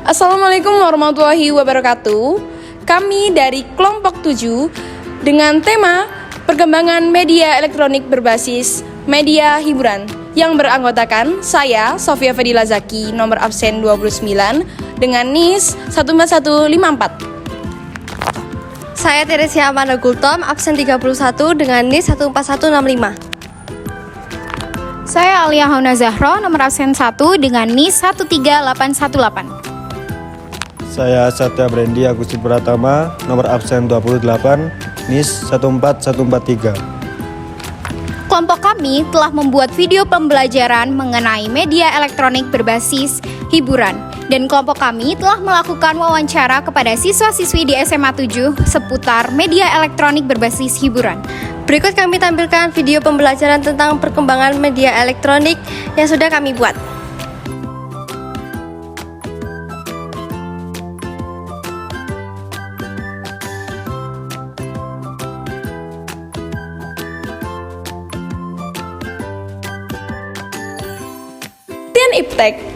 Assalamualaikum warahmatullahi wabarakatuh. Kami dari kelompok 7 dengan tema perkembangan media elektronik berbasis media hiburan yang beranggotakan saya, Sofia Fadila Zaki, nomor absen 29 dengan NIS 14154. Saya Teresia Amanda Gultom, absen 31 dengan NIS 14165. Saya Alia Hauna Zahro, nomor absen 1 dengan NIS 13818. Saya Satya Brendi Agusti Pratama, nomor absen 28, NIS 14143. Kelompok kami telah membuat video pembelajaran mengenai media elektronik berbasis hiburan. Dan kelompok kami telah melakukan wawancara kepada siswa-siswi di SMA 7 seputar media elektronik berbasis hiburan. Berikut kami tampilkan video pembelajaran tentang perkembangan media elektronik yang sudah kami buat.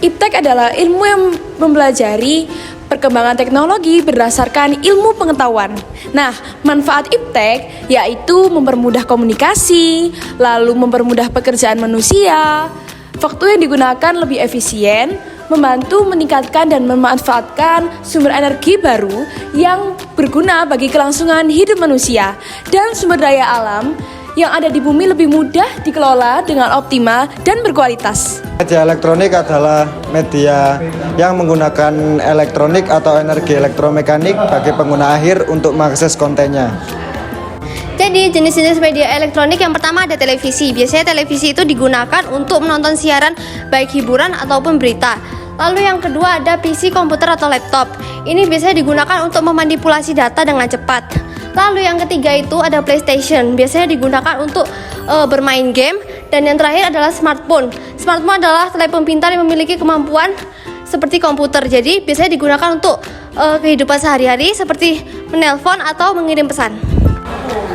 Iptek adalah ilmu yang mempelajari perkembangan teknologi berdasarkan ilmu pengetahuan. Nah, manfaat iptek yaitu mempermudah komunikasi, lalu mempermudah pekerjaan manusia. Waktu yang digunakan lebih efisien, membantu meningkatkan dan memanfaatkan sumber energi baru yang berguna bagi kelangsungan hidup manusia dan sumber daya alam yang ada di bumi lebih mudah dikelola dengan optimal dan berkualitas. Media elektronik adalah media yang menggunakan elektronik atau energi elektromekanik bagi pengguna akhir untuk mengakses kontennya. Jadi jenis-jenis media elektronik yang pertama ada televisi. Biasanya televisi itu digunakan untuk menonton siaran baik hiburan ataupun berita. Lalu yang kedua ada PC, komputer atau laptop. Ini biasanya digunakan untuk memanipulasi data dengan cepat. Lalu yang ketiga itu ada PlayStation. Biasanya digunakan untuk bermain game. Dan yang terakhir adalah smartphone. Smartphone adalah telepon pintar yang memiliki kemampuan seperti komputer. Jadi biasanya digunakan untuk kehidupan sehari-hari seperti menelpon atau mengirim pesan.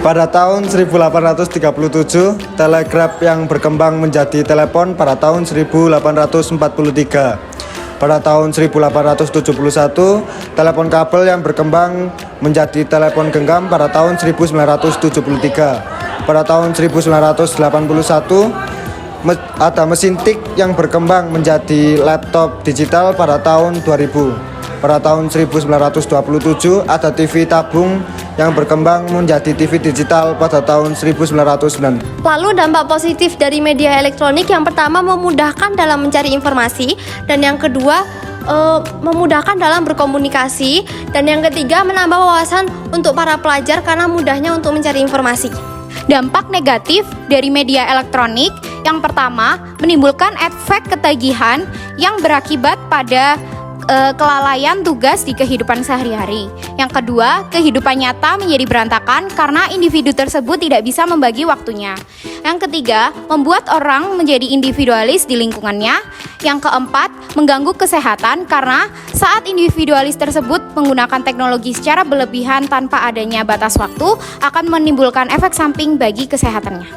Pada tahun 1837, telegraf yang berkembang menjadi telepon pada tahun 1843. Pada tahun 1871, telepon kabel yang berkembang menjadi telepon genggam pada tahun 1973. Pada tahun 1981, ada mesin tik yang berkembang menjadi laptop digital pada tahun 2000. Pada tahun 1927, ada TV tabung yang berkembang menjadi TV digital pada tahun 1990. Lalu dampak positif dari media elektronik yang pertama memudahkan dalam mencari informasi, dan yang kedua memudahkan dalam berkomunikasi, dan yang ketiga menambah wawasan untuk para pelajar karena mudahnya untuk mencari informasi. Dampak negatif dari media elektronik yang pertama menimbulkan efek ketagihan yang berakibat pada kelalaian tugas di kehidupan sehari-hari. Yang kedua, kehidupan nyata menjadi berantakan karena individu tersebut tidak bisa membagi waktunya. Yang ketiga, membuat orang menjadi individualis di lingkungannya. Yang keempat, mengganggu kesehatan karena saat individualis tersebut menggunakan teknologi secara berlebihan tanpa adanya batas waktu akan menimbulkan efek samping bagi kesehatannya.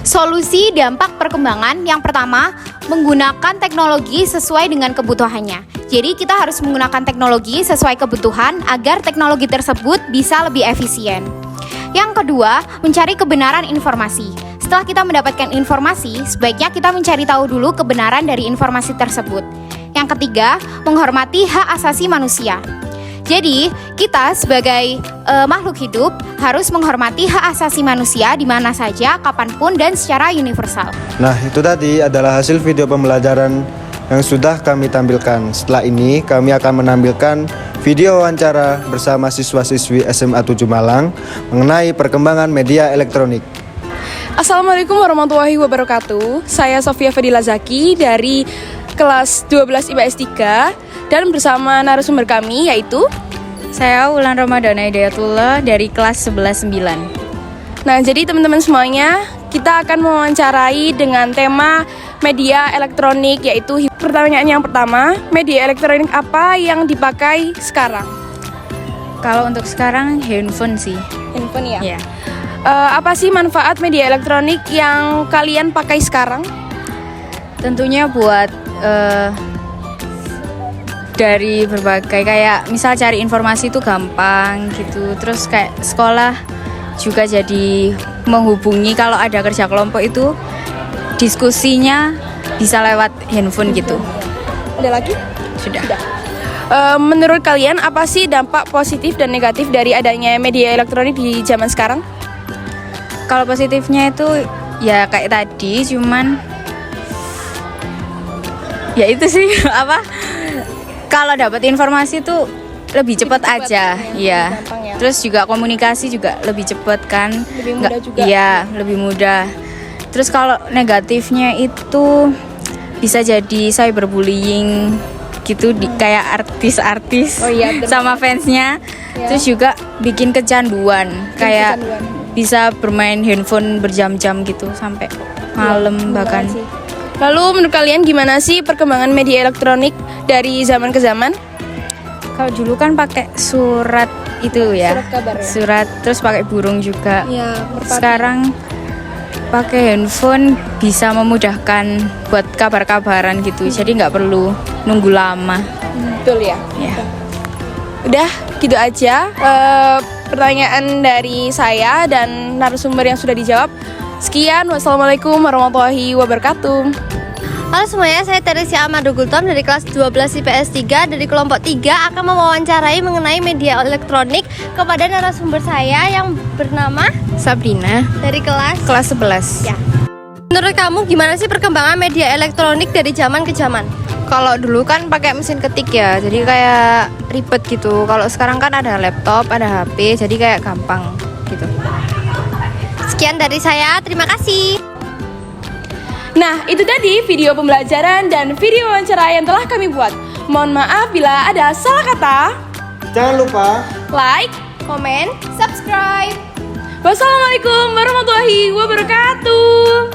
Solusi dampak perkembangan yang pertama, menggunakan teknologi sesuai dengan kebutuhannya. Jadi kita harus menggunakan teknologi sesuai kebutuhan agar teknologi tersebut bisa lebih efisien. Yang kedua, mencari kebenaran informasi. Setelah kita mendapatkan informasi, sebaiknya kita mencari tahu dulu kebenaran dari informasi tersebut. Yang ketiga, menghormati hak asasi manusia. Jadi, kita sebagai makhluk hidup harus menghormati hak asasi manusia di mana saja, kapanpun, dan secara universal. Nah, itu tadi adalah hasil video pembelajaran yang sudah kami tampilkan. Setelah ini, kami akan menampilkan video wawancara bersama siswa-siswi SMA 7 Malang mengenai perkembangan media elektronik. Assalamualaikum warahmatullahi wabarakatuh. Saya Sofia Fadila Zaki dari kelas 12 IPS 3 dan bersama narasumber kami yaitu saya Wulan Ramadana Hidayatullah dari kelas 11-9. Nah, jadi teman-teman semuanya, kita akan mewawancarai dengan tema media elektronik, yaitu pertanyaan yang pertama, media elektronik apa yang dipakai sekarang? Kalau untuk sekarang handphone sih. Handphone ya? Iya. Apa sih manfaat media elektronik yang kalian pakai sekarang? Tentunya buat dari berbagai kayak misal cari informasi itu gampang gitu. Terus kayak sekolah juga jadi menghubungi kalau ada kerja kelompok itu diskusinya bisa lewat handphone gitu. Ada lagi? Sudah. Menurut kalian apa sih dampak positif dan negatif dari adanya media elektronik di zaman sekarang? Kalau positifnya itu ya kayak tadi, cuman ya itu sih apa? Kalau dapat informasi tuh lebih cepat aja, ya. gampang ya. Terus juga komunikasi juga lebih cepat kan? Lebih mudah juga. Iya, lebih mudah. Terus kalau negatifnya itu bisa jadi cyberbullying gitu, kayak artis-artis Oh iya, bener. sama fansnya. Ya. Terus juga bikin kecanduan, kayak kecanduan. bisa bermain handphone berjam-jam gitu sampai malam bahkan. Lalu menurut kalian gimana sih perkembangan media elektronik dari zaman ke zaman? Kalau dulu kan pakai surat itu ya. Surat kabar ya? Surat, terus pakai burung juga. Iya, Sekarang pakai handphone bisa memudahkan buat kabar-kabaran gitu. Jadi nggak perlu nunggu lama. betul ya. Ya. Udah gitu aja pertanyaan dari saya dan narasumber yang sudah dijawab. Sekian, wassalamualaikum warahmatullahi wabarakatuh. Halo semuanya, saya Teresia Amado Gultom dari kelas 12 IPS 3 dari kelompok 3 akan mewawancarai mengenai media elektronik kepada narasumber saya yang bernama Sabrina, dari kelas. kelas 11. Ya. Menurut kamu gimana sih perkembangan media elektronik dari zaman ke zaman? Kalau dulu kan pakai mesin ketik ya, jadi kayak ribet gitu. Kalau sekarang kan ada laptop, ada HP, jadi kayak gampang gitu. Sekian dari saya, terima kasih. Nah, itu tadi video pembelajaran dan video wawancara yang telah kami buat. Mohon maaf bila ada salah kata. Jangan lupa Like, Komen, subscribe. wassalamualaikum warahmatullahi wabarakatuh.